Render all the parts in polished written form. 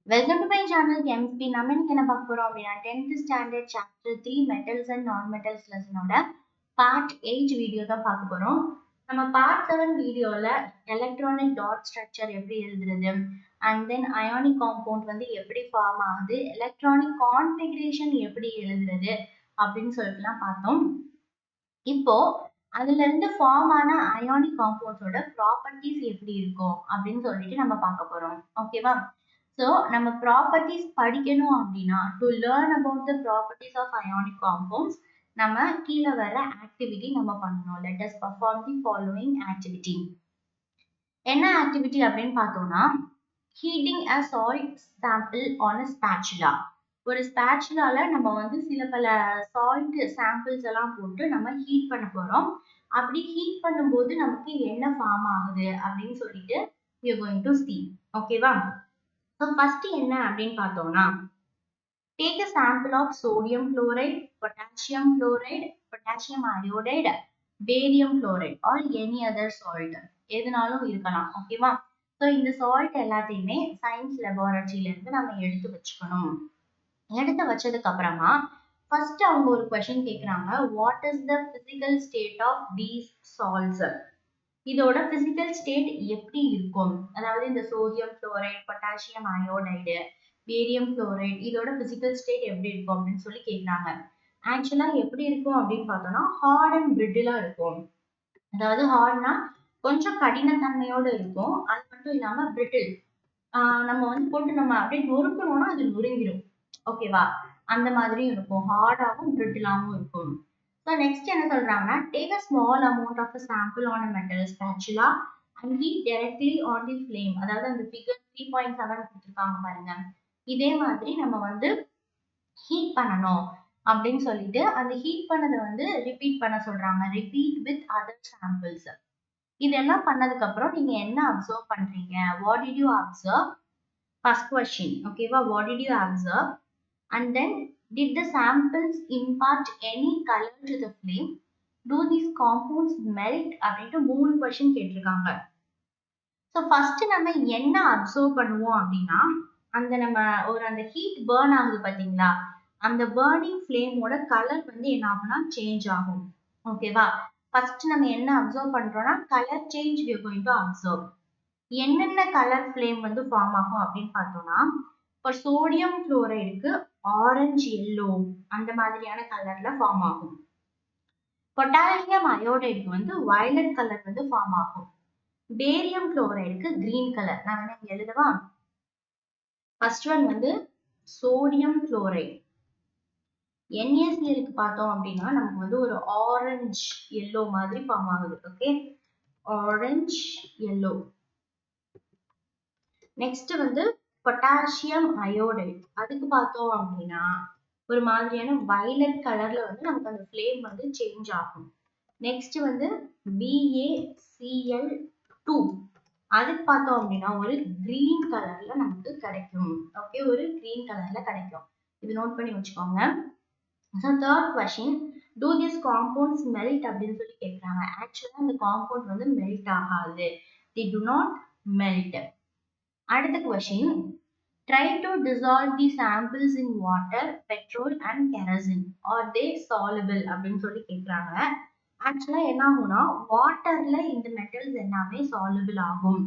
Welcome to my channel Chemistry. நம்ம இன்னைக்கு என்ன பார்க்க போறோம் அப்படின்னா 10th standard chapter 3 metals and non-metals lessonோட part 8 video தான் பார்க்க போறோம். நம்ம part 7 வீடியோல electronic dot structure எப்படி எழுதுறது and then ionic compound வந்து எப்படி ஃபார்ம் ஆகுது, electronic configuration எப்படி எழுதுறது அப்படின்னு சொல்லிட்டுலாம் பார்த்தோம். இப்போ அதுல இருந்து ஃபார்ம் ஆன அயானிக் காம்பவுண்ட்ஸோட ப்ராப்பர்ட்டிஸ் எப்படி இருக்கும் அப்படின்னு சொல்லிட்டு நம்ம பார்க்க போறோம். ஓகேவா? ஸோ நம்ம ப்ராப்பர்ட்டிஸ் படிக்கணும் அப்படின்னா to learn about the properties of ionic compounds நம்ம கீழே வர ஆக்டிவிட்டி நம்ம பண்ணணும். Let us perform the following activity. என்ன ஆக்டிவிட்டி அப்படின்னு பார்த்தோம்னா heating a salt sample on a spatula. ஒரு ஸ்பேச்சுலால நம்ம வந்து சில பல சால்ட் சாம்பிள்ஸ் எல்லாம் போட்டு நம்ம ஹீட் பண்ண போறோம். அப்படி ஹீட் பண்ணும்போது நமக்கு என்ன ஃபார்ம் ஆகுது அப்படின்னு சொல்லிட்டு we are going to see. ஓகேவா? ஸோ ஃபர்ஸ்ட் என்ன அப்படின்னு பார்த்தோம்னா take a sample of sodium chloride, potassium chloride, potassium iodide, barium chloride or any other salt. எதுனாலும் இருக்கலாம். ஓகேவா? ஸோ இந்த சால்ட் எல்லாத்தையுமே சயின்ஸ் லெபார்டரியில இருந்து நம்ம எடுத்து வச்சுக்கணும். எடுத்து வச்சதுக்கு அப்புறமா ஃபர்ஸ்ட் அவங்க ஒரு கொஸ்டின் கேக்குறாங்க, what is the physical state of these salts. இதோட பிசிக்கல் ஸ்டேட் எப்படி இருக்கும், அதாவது இந்த sodium chloride, potassium iodide, barium chloride இதோட பிசிக்கல் ஸ்டேட் எப்படி இருக்கும் அப்படின்னு சொல்லி கேக்குறாங்க. ஆக்சுவலா எப்படி இருக்கும் அப்படின்னு பார்த்தோம்னா ஹார்ட் அண்ட் பிரிட்டிலா இருக்கும். அதாவது ஹார்ட்னா கொஞ்சம் கடினத்தன்மையோட இருக்கும், அது மட்டும் இல்லாம பிரிட்டில் நம்ம வந்து போட்டு நம்ம அப்படியே நொறுக்கணும்னா அது நொறுங்கிடும். ஓகேவா? அந்த மாதிரி இருக்கும், ஹார்டாகவும் பிரிட்டிலாகவும் இருக்கும். So next என்ன சொல்றாங்கன்னா take a small amount of a sample on a metal spatula and heat directly on the flame. அதாவது அந்த figure 3.7 கொடுத்திருக்காங்க பாருங்க. இதே மாதிரி நம்ம வந்து ஹீட் பண்ணணும் அப்படின்னு சொல்லிட்டு அந்த ஹீட் பண்ணதை வந்து ரிப்பீட் பண்ண சொல்றாங்க. Repeat with other samples. இதெல்லாம் பண்ணதுக்கு அப்புறம் நீங்க என்ன அப்சர்வ் பண்றீங்க? What did you observe? First question. ஓகேவா? What did you observe? And then did the samples impart any color to the flame? Do these compounds melt? அப்படின்ட்டு 3 கொஸ்டின் கேட்டிருக்காங்க. So first நம்ம என்ன அப்சர்வ் பண்ணுவோம் அப்படின்னா நம்ம அந்த ஹீட் பேர்ன் ஆகுது பாத்தீங்களா, அந்த பேர்னிங் ஃப்ளேமோட கலர் வந்து என்ன ஆகும்னா சேஞ்ச் ஆகும். ஓகேவா? ஃபர்ஸ்ட் நம்ம என்ன அப்சர்வ் பண்றோம்னா colour change we are going to observe. என்னென்ன கலர் ஃப்ளேம் வந்து ஃபார்ம் ஆகும் அப்படின்னு பார்த்தோம்னா இப்போ சோடியம் குளோரைடுக்கு ஆரஞ்சு எல்லோ அந்த மாதிரியான கலர்ல ஃபார்ம் ஆகும். பொட்டாசியம் அயோடைடுக்கு வந்து வயலட் கலர் வந்து ஃபார்ம் ஆகும். பேரியம் குளோரைடுக்கு கிரீன் கலர். நான் வேணா இங்க எழுதவா? ஃபர்ஸ்ட் ஒன் வந்து சோடியம் குளோரைடு. NaClக்கு பார்த்தோம் அப்படின்னா நமக்கு வந்து ஒரு ஆரஞ்சு எல்லோ மாதிரி ஃபார்ம் ஆகுது. Okay, orange yellow. நெக்ஸ்ட் வந்து பொட்டாசியம் அயோடைடு, அதுக்கு பார்த்தோம் அப்படின்னா ஒரு மாதிரியான வயலட் கலர்ல வந்து நமக்கு அந்த ஃப்ளேம் வந்து சேஞ்ச் ஆகும். நெக்ஸ்ட் வந்து BaCl2, அதுக்கு பார்த்தோம் அப்படின்னா ஒரு கிரீன் கலர்ல நமக்கு கிடைக்கும். ஓகே, ஒரு கிரீன் கலர்ல கிடைக்கும். இது நோட் பண்ணி வச்சுக்கோங்க. So third question, do this compounds melt அப்படின்னு சொல்லி கேட்குறாங்க. ஆக்சுவலா இந்த காம்பவுண்ட் வந்து மெல்ட் ஆகாது. தி டு நாட் மெல்ட். அடுத்த question, try to dissolve the samples in water, petrol and kerosene. Are they soluble அப்படின்னு சொல்லி கேட்குறாங்க. ஆக்சுவலா என்ன ஆகும்னா வாட்டர்ல இந்த மெட்டல்ஸ் எல்லாமே சால்யுபிள் ஆகும்.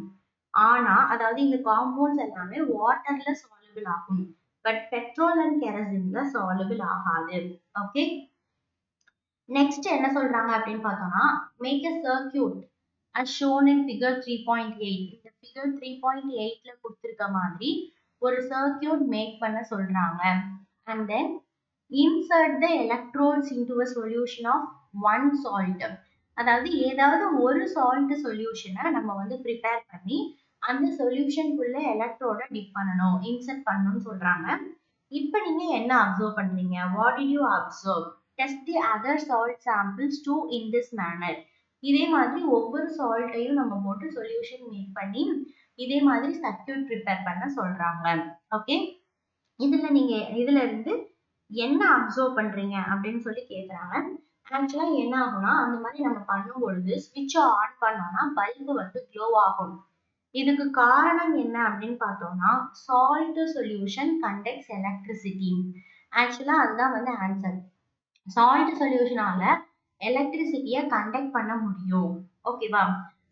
ஆனா அதாவது இந்த காம்பவுண்ட்ஸ் எல்லாமே வாட்டர்ல சால்யுபிள் ஆகும். பட் பெட்ரோல் அண்ட் கெரசின்ல சால்யுபிள் ஆகாது. ஓகே, நெக்ஸ்ட் என்ன சொல்றாங்க அப்படின்னு பார்த்தோம்னா make a circuit as shown in figure 3.8. இந்த figure 3.8ல கொடுத்திருக்க மாதிரி ஒரு சர்க்கியூட் மேக் பண்ண சொல்றாங்க. and then insert the electrodes into a solution of one salt. அதாவது ஏதாவது ஒரு சால்ட் சொல்யூஷனை நம்ம வந்து ப்ரிப்பேர் பண்ணி அந்த சொல்யூஷனுக்குள்ள எலக்ட்ரோட டிப் பண்ணணும், இன்சர்ட் பண்ணணும்னு சொல்றாங்க. இப்போ நீங்க என்ன அப்சர்வ் பண்றீங்க? What did you observe? Test the other salt samples too in this manner. இதே மாதிரி ஒவ்வொரு சால்ட்டையும் நம்ம போட்டு சொல்யூஷன் மேக் பண்ணி இதே மாதிரி சர்க்கியூட் ப்ரிப்பேர் பண்ண சொல்றாங்க. ஓகே, இதுல இருந்து என்ன அப்சர்வ் பண்றீங்க அப்படின்னு சொல்லி கேக்குறாங்க. ஆக்சுவலா என்ன ஆகும்னா அந்த மாதிரி நம்ம பண்ணும் பொழுது ஸ்விட்ச் ஆன் பண்ணோம்னா பல்பு வந்து க்ளோ ஆகும். இதுக்கு காரணம் என்ன அப்படின்னு பார்த்தோம்னா salt solution conducts electricity. ஆக்சுவலா அதுதான் வந்து ஆன்சர். சால்ட் சொல்யூஷனால எலக்ட்ரிசிட்டியை கண்டக்ட் பண்ண முடியும். ஓகேவா?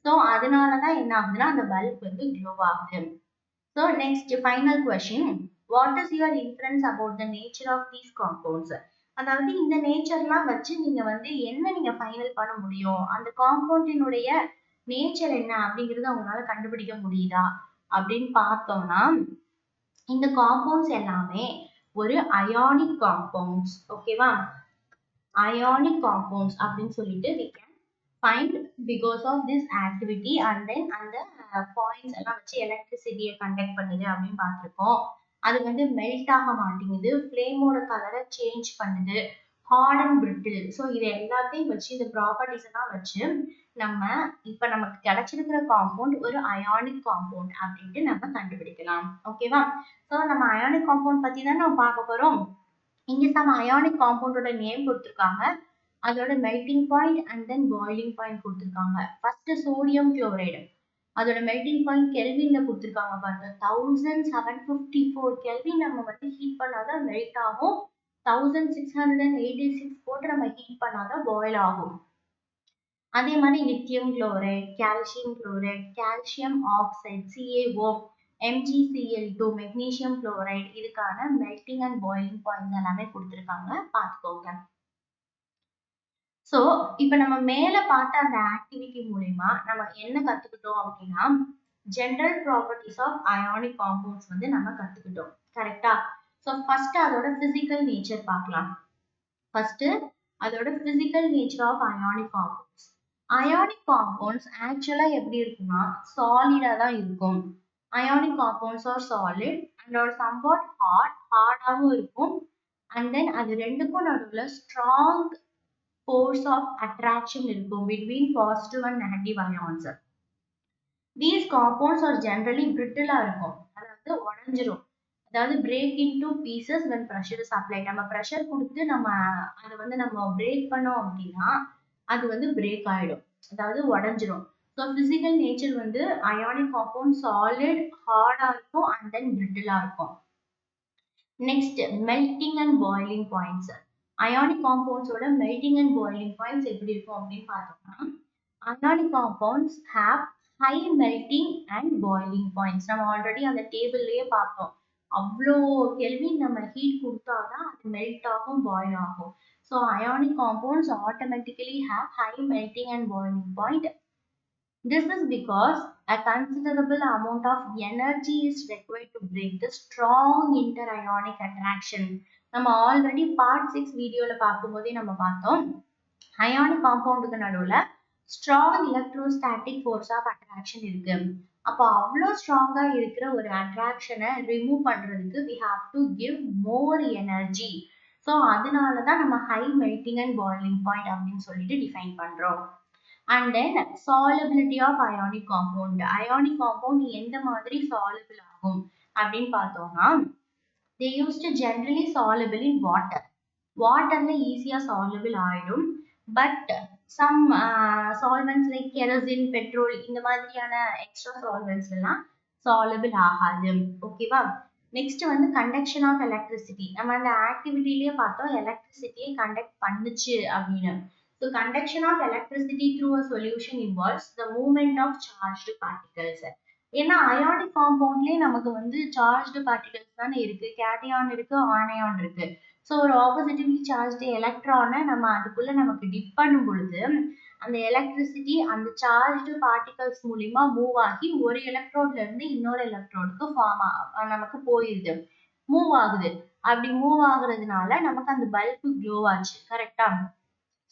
ஸோ அதனாலதான் என்ன ஆகுதுன்னா அந்த பல்ப் வந்து க்ளோ ஆகுது. So next final question, what is your inference about the nature of these compounds? அதாவது இந்த நேச்சர்லாம் வச்சு நீங்க வந்து என்ன நீங்க ஃபைனல் பண்ண முடியும், அந்த காம்பவுண்டினுடைய நேச்சர் என்ன அப்படிங்கறத அவங்களால கண்டுபிடிக்க முடியுதா அப்படின்னு பார்த்தோம்னா இந்த காம்பவுண்ட்ஸ் எல்லாமே ஒரு அயானிக் காம்பவுண்ட்ஸ். ஓகேவா? ionic compounds அப்படின்னு சொல்லிட்டு we can find because of this activity and then அந்த points எல்லாம் வச்சு எலக்ட்ரிசிட்டியை கண்டக்ட் பண்ணுது அப்படின்னு பார்த்திருக்கோம். அது வந்து மெல்ட் ஆக மாட்டேங்குது, ஃப்ளேமோட கலரை சேஞ்ச் பண்ணுது, ஹார்ட் அண்ட் பிரிட்டில். ஸோ இது எல்லாத்தையும் வச்சு இந்த ப்ராப்பர்ட்டிஸ் எல்லாம் வச்சு நம்ம இப்ப நமக்கு கிடைச்சிருக்கிற காம்பவுண்ட் ஒரு அயானிக் காம்பவுண்ட் அப்படின்ட்டு நம்ம கண்டுபிடிக்கலாம். ஓகேவா? ஸோ நம்ம அயானிக் காம்பவுண்ட் பத்தி தான் நம்ம பார்க்க போறோம். இங்க some அயானிக் காம்பவுண்டோட நேம் கொடுத்திருக்காங்க, அதோட melting point and then boiling point கொடுத்திருக்காங்க. ஃபர்ஸ்ட் சோடியம் குளோரைடு, அதோட மெல்டிங் பாயிண்ட் கெல்வின்ல கொடுத்திருக்காங்க பாருங்க. 1754 கெல்வின் நம்ம வந்து ஹீட் பண்ணாதான் மெல்ட் ஆகும். 1686 போட்டு நம்ம ஹீட் பண்ணாதான் பாயில் ஆகும். அதே மாதிரி lithium chloride, calcium chloride, calcium oxide CaO, MgCl2, magnesium chloride, இதுக்கான மெல்டிங் அண்ட் பாயிலிங் பாயிண்ட்ஸ் எல்லாமே கொடுத்திருக்காங்க, பார்த்துக்கோங்க. ஸோ இப்போ நம்ம மேல பார்த்த அந்த ஆக்டிவிட்டி மூலமா நம்ம என்ன கத்துக்கிட்டோம் அப்படின்னா general properties of ionic compounds வந்து நம்ம கத்துக்கிட்டோம். கரெக்டா? ஸோ ஃபர்ஸ்ட் அதோட பிசிக்கல் நேச்சர் பார்க்கலாம். ஃபர்ஸ்ட் அதோட physical nature of ionic compounds. Ionic compounds ஆக்சுவலா எப்படி இருக்குன்னா சாலிடா தான் இருக்கும். Ionic compounds are solid and are somewhat ஹார்டாகவும் இருக்கும். அண்ட் தென் அது ரெண்டுக்கும் நடுவில் ஸ்ட்ராங் force of attraction இருக்கும் between positive and negative ions. These compounds are generally brittle இருக்கும், அதாவது உடைஞ்சிரும், அதாவது break into pieces when pressure is applied. நம்ம pressure கொடுத்து நம்ம அதை வந்து நம்ம break பண்ணோம் அப்படின்னா அது வந்து break ஆயிடும், அதாவது உடைஞ்சிரும். So physical nature வந்து ionic compound solid, hard இருக்கும் and then brittle இருக்கும். Next melting and boiling points. Ionic compounds ஓட melting and boiling points எப்படி இருக்கும் அப்படின்னு பார்த்தோம்னா ionic compounds have high melting and boiling points. நம்ம ஆல்ரெடி அந்த டேபிள்லயே பார்த்தோம், அவ்வளோ கெல்வின் நம்ம ஹீட் கொடுத்தாதான் அது மெல்ட் ஆகும், பாயில் ஆகும். So ionic compounds automatically have high melting and boiling point. This is because a considerable amount of energy is required to break the strong interionic attraction. நம்ம already part 6 வீடியோல பார்க்கும்போதே நம்ம பார்த்தோம், ionic காம்பவுண்டுக்கு நடுவுல strong electrostatic force of attraction இருக்கு. அப்போ அவ்வளோ ஸ்ட்ராங்கா இருக்கிற ஒரு அட்ராக்ஷனை ரிமூவ் பண்றதுக்கு we have to give more energy. So அதனாலதான் நம்ம high melting and boiling point அப்படின்னு சொல்லிட்டு டிஃபைன் பண்றோம். And then solubility of ionic compound. Ionic compound எந்த மாதிரி soluble ஆகும் அப்படின்னு பார்த்தோம்னா they used to generally soluble in water. வாட்டர்ல ஈஸியா soluble ஆயிடும். But some solvents like kerosene, petrol இந்த மாதிரியான எக்ஸ்ட்ரா solvents எல்லாம் soluble ஆகாது. ஓகேவா? நெக்ஸ்ட் வந்து கண்டக்ஷன் ஆஃப் எலக்ட்ரிசிட்டி. நம்ம அந்த ஆக்டிவிட்டிலேயே பார்த்தோம் எலக்ட்ரிசிட்டியை கண்டக்ட் பண்ணுச்சு அப்படின்னு. So conduction of electricity through a solution involves the movement of charged particles. ஏன்னா அயானிக் காம்பவுண்ட்லயே நமக்கு வந்து சார்ஜ்டு பார்ட்டிகல்ஸ் தானே இருக்கு, கேட்டையான் இருக்கு, ஆனையான் இருக்கு. ஸோ ஒரு ஆப்போசிட்டிவ்லி சார்ஜ்டு எலக்ட்ரானை நம்ம அதுக்குள்ள நமக்கு டிப் பண்ணும் பொழுது அந்த எலக்ட்ரிசிட்டி அந்த சார்ஜ்டு பார்ட்டிகல்ஸ் மூலியமா மூவ் ஆகி ஒரு எலக்ட்ரோட்ல இருந்து இன்னொரு எலக்ட்ரோடுக்கு நமக்கு போயிருது, மூவ் ஆகுது. அப்படி மூவ் ஆகுறதுனால நமக்கு அந்த பல்பு க்ளோ ஆச்சு. கரெக்டா?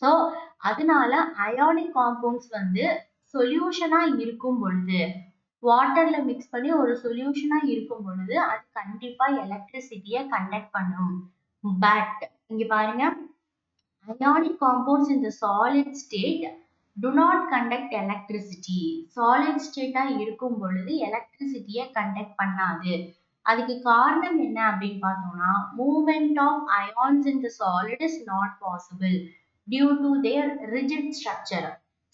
ஸோ அதனால அயானிக் காம்பவுண்ட்ஸ் வந்து சொல்யூஷனா இருக்கும் பொழுது, வாட்டர்ல மிக்ஸ் பண்ணி ஒரு சொல்யூஷனா இருக்கும் பொழுது அது கண்டிப்பா எலக்ட்ரிசிட்டியை கண்டக்ட் பண்ணும். பட் இங்க பாருங்க, ionic compounds in the solid state do not conduct electricity. Solid ஸ்டேட்டா இருக்கும் பொழுது எலக்ட்ரிசிட்டியை கண்டக்ட் பண்ணாது. அதுக்கு காரணம் என்ன அப்படின்னு பார்த்தோம்னா movement of ions in the solid is not possible due to their rigid structure.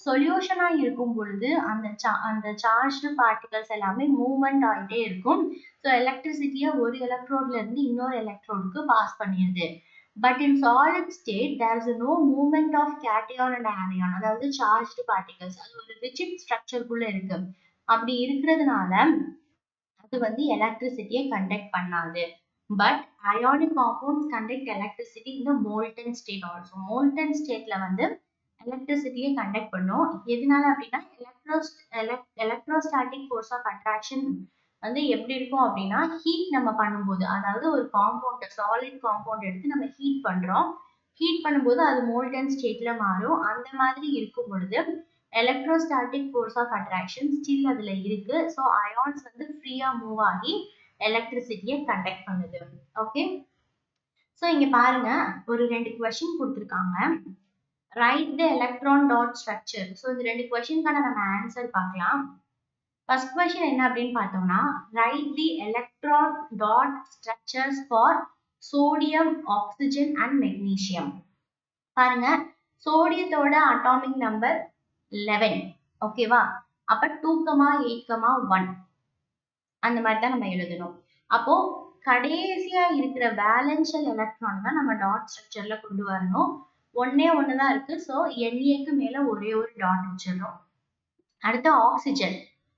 சொல்யூஷனா இருக்கும் பொழுது அந்த சார்ஜ்டு பார்ட்டிகல்ஸ் எல்லாமே மூவ்மெண்ட் ஆகிட்டே இருக்கும். ஸோ எலக்ட்ரிசிட்டியை ஒரு எலக்ட்ரோட்ல இருந்து இன்னொரு எலக்ட்ரோடுக்கு பாஸ் பண்ணிடுது. But in solid state there is no movement of cation and anion, அதாவது சார்ஜ்டு பார்ட்டிகல்ஸ். அது ஒரு ரிஜிட் ஸ்ட்ரக்சருக்குள்ள இருக்கு. அப்படி இருக்கிறதுனால அது வந்து எலக்ட்ரிசிட்டியை கண்டக்ட் பண்ணாது. But ionic compounds conduct electricity in the molten state also. Molten ஸ்டேட்ல வந்து எலக்ட்ரிசிட்டியை கண்டக்ட் பண்ணும். எதனால அப்படின்னா எலக்ட்ரோஸ்டாட்டிக் ஃபோர்ஸ் ஆஃப் அட்ராக்ஷன் வந்து எப்படி இருக்கும் அப்படின்னா, ஹீட் நம்ம பண்ணும்போது, அதாவது ஒரு காம்பவுண்ட் சாலிட் காம்பவுண்ட் எடுத்து நம்ம ஹீட் பண்றோம். ஹீட் பண்ணும்போது அது மோல்டன் ஸ்டேட்ல மாறும். அந்த மாதிரி இருக்கும் பொழுது electrostatic force of attraction still அதுல இருக்கு. ஸோ அயான்ஸ் வந்து ஃப்ரீயா மூவ் ஆகி எலக்ட்ரிசிட்டியை கண்டக்ட் பண்ணுது. ஓகே, ஸோ இங்க பாருங்க, ஒரு 2 கொஸ்டின் கொடுத்துருக்காங்க. Write the electron dot structure. So இந்த 2 கொஸ்டினுக்கான நம்ம ஆன்சர் பார்க்கலாம். ஃபர்ஸ்ட் கொஸ்டின் என்ன அப்படின்னு பார்த்தோம்னா, right the electron dot structures for sodium, oxygen and magnesium. பாருங்க, சோடியத்தோட அட்டாமிக் நம்பர் 11. ஓகேவா? அப்ப 2,8,1 அந்த மாதிரி தான் நம்ம எழுதணும். அப்போ கடைசியா இருக்கிற வேலன்ஷியல் எலக்ட்ரான் தான் நம்ம டாட் ஸ்ட்ரக்சர்ல கொண்டு வரணும். ஒண்ணு தான் இருக்கு. ஸோ NAக்கு மேல ஒரே ஒரு டாட் வச்சிடறோம். அடுத்து ஆக்சிஜன்.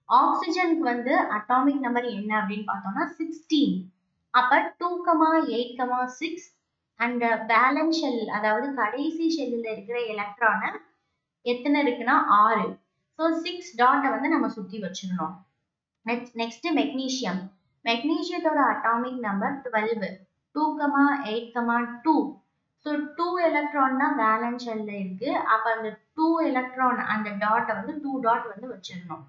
ஆக்சிஜனுக்கு வந்து அட்டாமிக் நம்பர் என்ன அப்படின்னு பார்த்தோம்னா 16. அப்ப 2,8,6 அண்ட் பேலன்ஸ் ஷெல், அதாவது கடைசி ஷெல்லில் இருக்கிற எலக்ட்ரான எத்தனை இருக்குன்னா 6. ஸோ 6 டாட்டை வந்து நம்ம சுத்தி வச்சிடணும். Next magnesium. மெக்னீசியத்தோட அட்டாமிக் நம்பர் 12. 2,8,2. ஸோ 2 எலக்ட்ரான் தான் வேலன்ஸ் ஷெல்ல இருக்கு. அப்ப அந்த 2 எலக்ட்ரான் அந்த டாட்டை வந்து 2 டாட் வந்து வச்சிடணும்.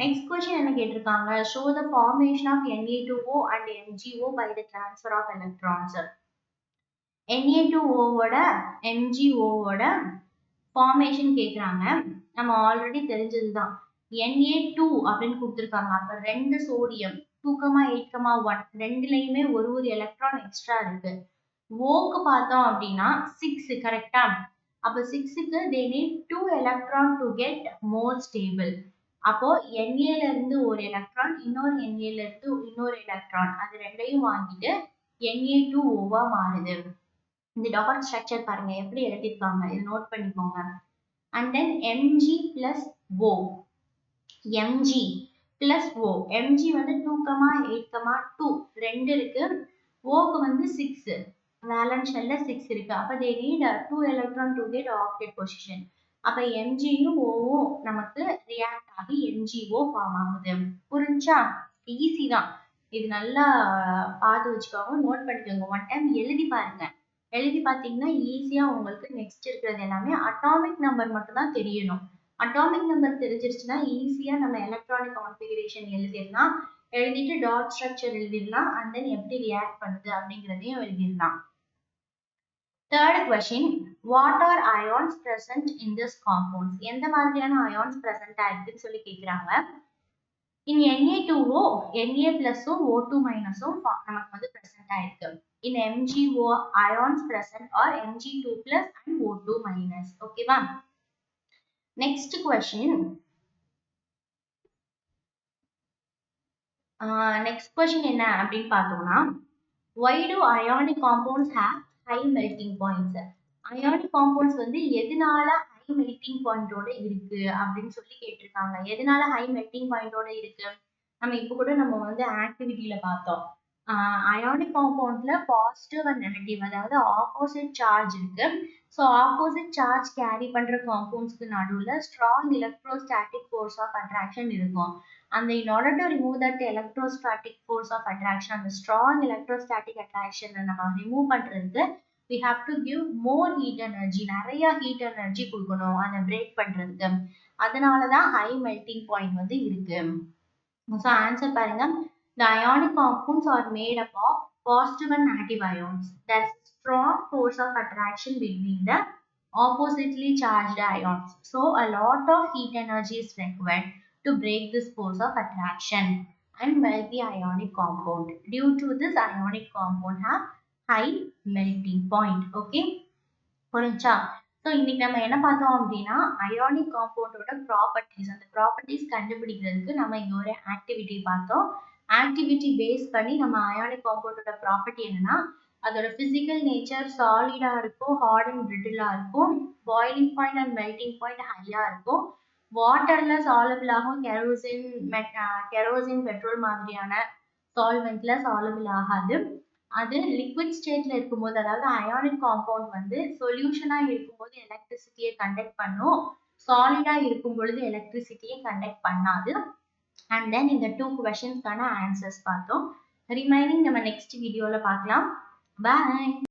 நெக்ஸ்ட் கொஸ்டின் என்ன கேட்டிருக்காங்க, show the formation of Na2O and MgO by the transfer of electrons. Na2Oவோட MgOவோட ஃபார்மேஷன் கேட்குறாங்க. நம்ம ஆல்ரெடி தெரிஞ்சதுதான். Na2 அப்படின்னு கொடுத்துருக்காங்க. அப்ப 2 சோடியம், 2,8,1 ரெண்டுலையுமே ஒரு எலக்ட்ரான் எக்ஸ்ட்ரா இருக்கு. ஓக்கு பார்த்தோம் அப்படின்னா 6, கரெக்டா? அப்ப 6க்கு they need 2 electron to get more stable. அப்போ Na ல இருந்து ஒரு எலக்ட்ரான், இன்னொரு Na ல இருந்து இன்னொரு எலக்ட்ரான், அது ரெண்டையும் வாங்கிட்டு Na2O மாறுது. இந்த டாட் ஸ்ட்ரக்சர் பாருங்க எப்படி எழுதிருக்காங்க, இது நோட் பண்ணிக்கோங்க. And then Mg plus O. Mg plus O. Mg வந்து 2,8,2 ரெண்டு இருக்கு. ஓக்கு வந்து 6, வேலன்ஸ் ஷெல்ல 6 இருக்கு. அப்ப they need 2 electron to get octet position. அப்ப Mgயும் Oவும் நமக்கு ரியாக்ட் ஆகி MgO ஃபார்ம் ஆகுது. புரிஞ்சா? ஈஸி தான். இது நல்லா பார்த்து வச்சுக்கோங்க, நோட் பண்ணிக்கோங்க. ஒன் டைம் எழுதி பாருங்க. எழுதி பார்த்தீங்கன்னா ஈஸியா உங்களுக்கு நெக்ஸ்ட் இருக்கிறது எல்லாமே அட்டாமிக் நம்பர் மட்டும் தான் தெரியணும். அட்டாமிக் நம்பர் தெரிஞ்சிருச்சுன்னா ஈஸியா நம்ம எலக்ட்ரானிக் கான்ஃபிகரேஷன் எழுதிடலாம். எழுதிட்டு டாட் ஸ்ட்ரக்சர் எழுதிடலாம். அண்ட் தென் எப்படி ரியாக்ட் பண்ணுது அப்படிங்கிறதையும் எழுதிடலாம். Third question, what are ions present in this compounds? எந்த மாதிரியான அயான்ஸ் பிரசன்ட் ஆயிருக்குன்னு சொல்லி கேட்குறாங்க. இன் Na2O, Na பிளஸும் O2 மைனஸும் நமக்கு வந்து பிரசன்ட் ஆயிருக்கு. In MgO, ions present are Mg2 plus and O2 minus. ஓகேவா? நெக்ஸ்ட் கொஸ்டின், நெக்ஸ்ட் கொஸ்டின் என்ன அப்படின்னு பார்த்தோம்னா, why do ionic compounds have high melting points? Ionic compounds வந்து எதனால ஹை மெல்டிங் பாயிண்டோட இருக்கு அப்படின்னு சொல்லி கேட்டிருக்காங்க. எதனால ஹை மெல்டிங் பாயிண்டோட இருக்கு? நம்ம இப்போ கூட நம்ம வந்து ஆக்டிவிட்டியில பார்த்தோம். அயானிக் காம்பவுண்ட்ல பாசிட்டிவ் அண்ட் நெகட்டிவ், அதாவது ஆப்போசிட் சார்ஜ் இருக்கு. ஸோ ஆப்போசிட் சார்ஜ் கேரி பண்ற காம்பவுண்ட்ஸ்க்கு நடுவில் strong electrostatic force of attraction இருக்கும். அந்த in order to remove that electrostatic force of attraction, அந்த strong electrostatic attraction நம்ம ரிமூவ் பண்றதுக்கு we have to give more heat energy, நிறைய heat energy கொடுக்கணும் அதை பிரேக் பண்றதுக்கு. அதனாலதான் high melting point வந்து இருக்கு. ஸோ ஆன்சர் பாருங்க, the ionic compounds are made up of positive and negative ions. There's strong force of attraction between the oppositely charged ions. So a lot of heat energy is required to break this force of attraction and melt the ionic compound. Due to this, ionic compound have high melting point. Okay, புரிஞ்சா? So இன்னைக்கு நம்ம என்ன பார்த்தோம் அப்படின்னா ionic காம்பவுண்டோட properties, அந்த properties கண்டுபிடிக்கிறதுக்கு நம்ம இங்க ஒரு ஆக்டிவிட்டி பார்த்தோம். ஆக்டிவிட்டி பேஸ் பண்ணி நம்ம அயானிக் காம்பவுண்டோட ப்ராப்பர்ட்டி என்னன்னா அதோட பிசிக்கல் நேச்சர் சாலிடா இருக்கும், ஹார்ட் அண்ட் பிரிட்டிலா இருக்கும், boiling point and melting point ஹையா இருக்கும், வாட்டர்ல சாலபிள் ஆகும், கெரோசின் பெட்ரோல் மாதிரியான சால்வெண்ட்ல சாலபிள் ஆகாது. அது லிக்விட் ஸ்டேட்ல இருக்கும்போது, அதாவது அயானிக் காம்பவுண்ட் வந்து சொல்யூஷனா இருக்கும்போது எலக்ட்ரிசிட்டியை கண்டக்ட் பண்ணும், சாலிடா இருக்கும் பொழுது எலக்ட்ரிசிட்டியை கண்டக்ட் பண்ணாது. அண்ட் தென் இந்த 2 questions ஆன்சர்ஸ் பார்த்தோம். ரிமைனிங் நம்ம நெக்ஸ்ட் வீடியோல பார்க்கலாம். பாய்.